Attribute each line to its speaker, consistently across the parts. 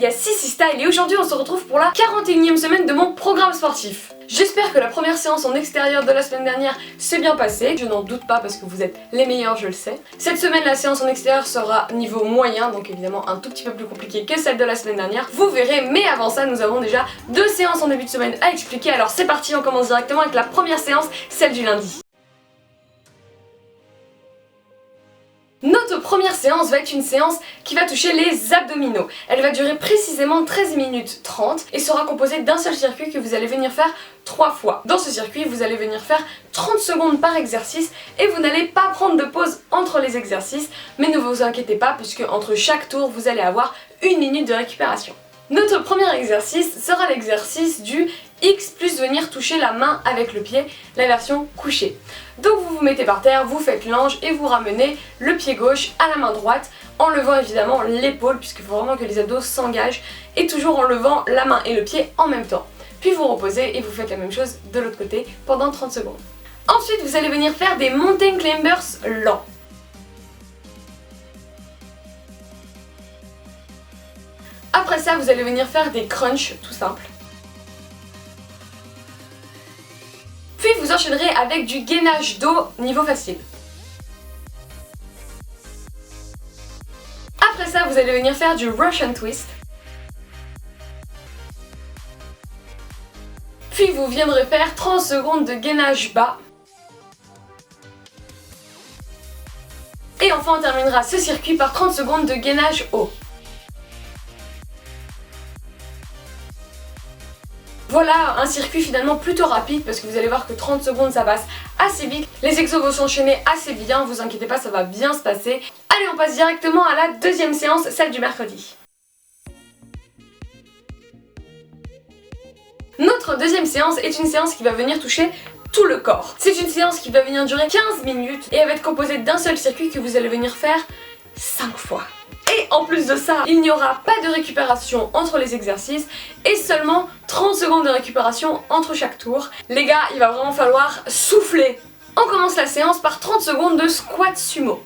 Speaker 1: alias Sissi Style et aujourd'hui on se retrouve pour la 41e semaine de mon programme sportif. J'espère que la première séance en extérieur de la semaine dernière s'est bien passée, je n'en doute pas parce que vous êtes les meilleurs, je le sais. Cette semaine la séance en extérieur sera niveau moyen, donc évidemment un tout petit peu plus compliqué que celle de la semaine dernière, vous verrez, mais avant ça nous avons déjà 2 séances en début de semaine à expliquer, alors c'est parti, on commence directement avec la première séance, celle du lundi. Notre première séance va être une séance qui va toucher les abdominaux. Elle va durer précisément 13 minutes 30 et sera composée d'un seul circuit que vous allez venir faire 3 fois. Dans ce circuit, vous allez venir faire 30 secondes par exercice et vous n'allez pas prendre de pause entre les exercices, mais ne vous inquiétez pas puisque entre chaque tour, vous allez avoir 1 minute de récupération. Notre premier exercice sera l'exercice du X plus venir toucher la main avec le pied, la version couchée. Donc vous vous mettez par terre, vous faites l'ange et vous ramenez le pied gauche à la main droite en levant évidemment l'épaule puisqu'il faut vraiment que les abdos s'engagent et toujours en levant la main et le pied en même temps. Puis vous reposez et vous faites la même chose de l'autre côté pendant 30 secondes. Ensuite vous allez venir faire des mountain climbers lents. Après ça, vous allez venir faire des crunchs tout simples. Puis vous enchaînerez avec du gainage dos niveau facile. Après ça, vous allez venir faire du Russian twist. Puis vous viendrez faire 30 secondes de gainage bas. Et enfin, on terminera ce circuit par 30 secondes de gainage haut. Voilà un circuit finalement plutôt rapide parce que vous allez voir que 30 secondes ça passe assez vite. Les exos vont s'enchaîner assez bien, vous inquiétez pas, ça va bien se passer. Allez, on passe directement à la deuxième séance, celle du mercredi. Notre deuxième séance est une séance qui va venir toucher tout le corps. C'est une séance qui va venir durer 15 minutes et elle va être composée d'un seul circuit que vous allez venir faire 5 fois. Et en plus de ça, il n'y aura pas de récupération entre les exercices et seulement 30 secondes de récupération entre chaque tour. Les gars, il va vraiment falloir souffler. On commence la séance par 30 secondes de squat sumo.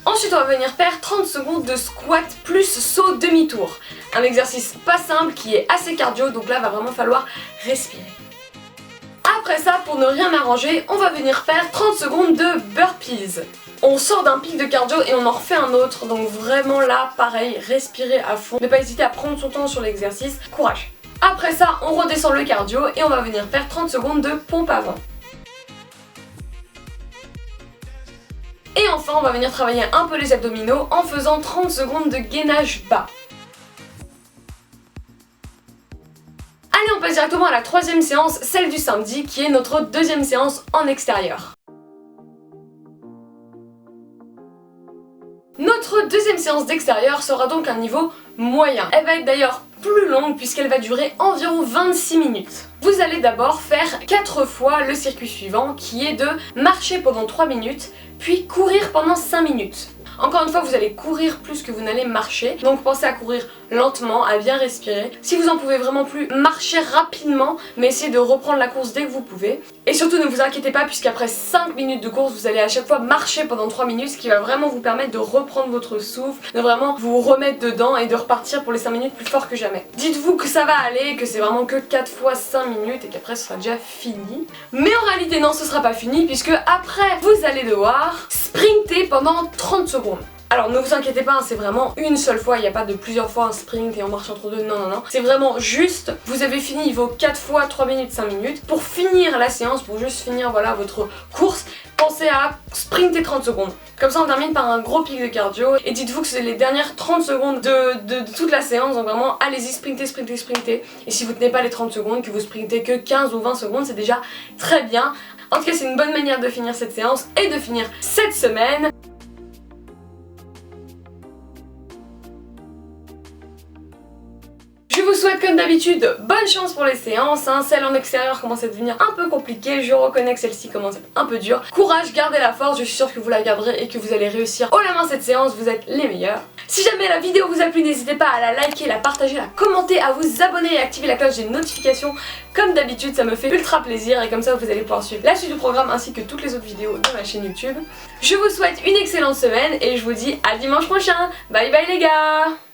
Speaker 1: Ensuite, on va venir faire 30 secondes de squat plus saut demi-tour. Un exercice pas simple qui est assez cardio, donc là, va vraiment falloir respirer. Après ça, pour ne rien arranger, on va venir faire 30 secondes de burpees. On sort d'un pic de cardio et on en refait un autre, donc vraiment là, pareil, respirez à fond. Ne pas hésiter à prendre son temps sur l'exercice, courage. Après ça, on redescend le cardio et on va venir faire 30 secondes de pompe avant. Et enfin, on va venir travailler un peu les abdominaux en faisant 30 secondes de gainage bas. Allez, on passe directement à la troisième séance, celle du samedi, qui est notre deuxième séance en extérieur. Notre deuxième séance d'extérieur sera donc un niveau moyen. Elle va être d'ailleurs plus longue puisqu'elle va durer environ 26 minutes. Vous allez d'abord faire 4 fois le circuit suivant qui est de marcher pendant 3 minutes puis courir pendant 5 minutes. Encore une fois, vous allez courir plus que vous n'allez marcher, donc pensez à courir lentement, à bien respirer. Si vous en pouvez vraiment plus, marchez rapidement, mais essayez de reprendre la course dès que vous pouvez. Et surtout, ne vous inquiétez pas, puisqu'après 5 minutes de course, vous allez à chaque fois marcher pendant 3 minutes, ce qui va vraiment vous permettre de reprendre votre souffle, de vraiment vous remettre dedans et de repartir pour les 5 minutes plus fort que jamais. Dites-vous que ça va aller, que c'est vraiment que 4 fois 5 minutes et qu'après ce sera déjà fini. Mais en réalité, non, ce sera pas fini, puisque après, vous allez devoir sprinter pendant 30 secondes. Alors ne vous inquiétez pas, c'est vraiment une seule fois, il n'y a pas de plusieurs fois un sprint et on marche entre deux, non non non. C'est vraiment juste, vous avez fini niveau 4 fois 3 minutes 5 minutes. Pour finir la séance, pour juste finir voilà votre course, pensez à sprinter 30 secondes. Comme ça on termine par un gros pic de cardio et dites-vous que c'est les dernières 30 secondes de toute la séance, donc vraiment allez-y, sprintez, sprintez, sprintez. Et si vous tenez pas les 30 secondes, que vous sprintez que 15 ou 20 secondes, c'est déjà très bien. En tout cas c'est une bonne manière de finir cette séance et de finir cette semaine. Je vous souhaite comme d'habitude bonne chance pour les séances, hein. Celle en extérieur commence à devenir un peu compliquée, je reconnais que celle-ci commence à être un peu dure. Courage, gardez la force, je suis sûre que vous la garderez et que vous allez réussir haut la main cette séance, vous êtes les meilleurs. Si jamais la vidéo vous a plu, n'hésitez pas à la liker, la partager, la commenter, à vous abonner et activer la cloche des notifications. Comme d'habitude, ça me fait ultra plaisir et comme ça vous allez pouvoir suivre la suite du programme ainsi que toutes les autres vidéos de ma chaîne YouTube. Je vous souhaite une excellente semaine et je vous dis à dimanche prochain. Bye bye les gars!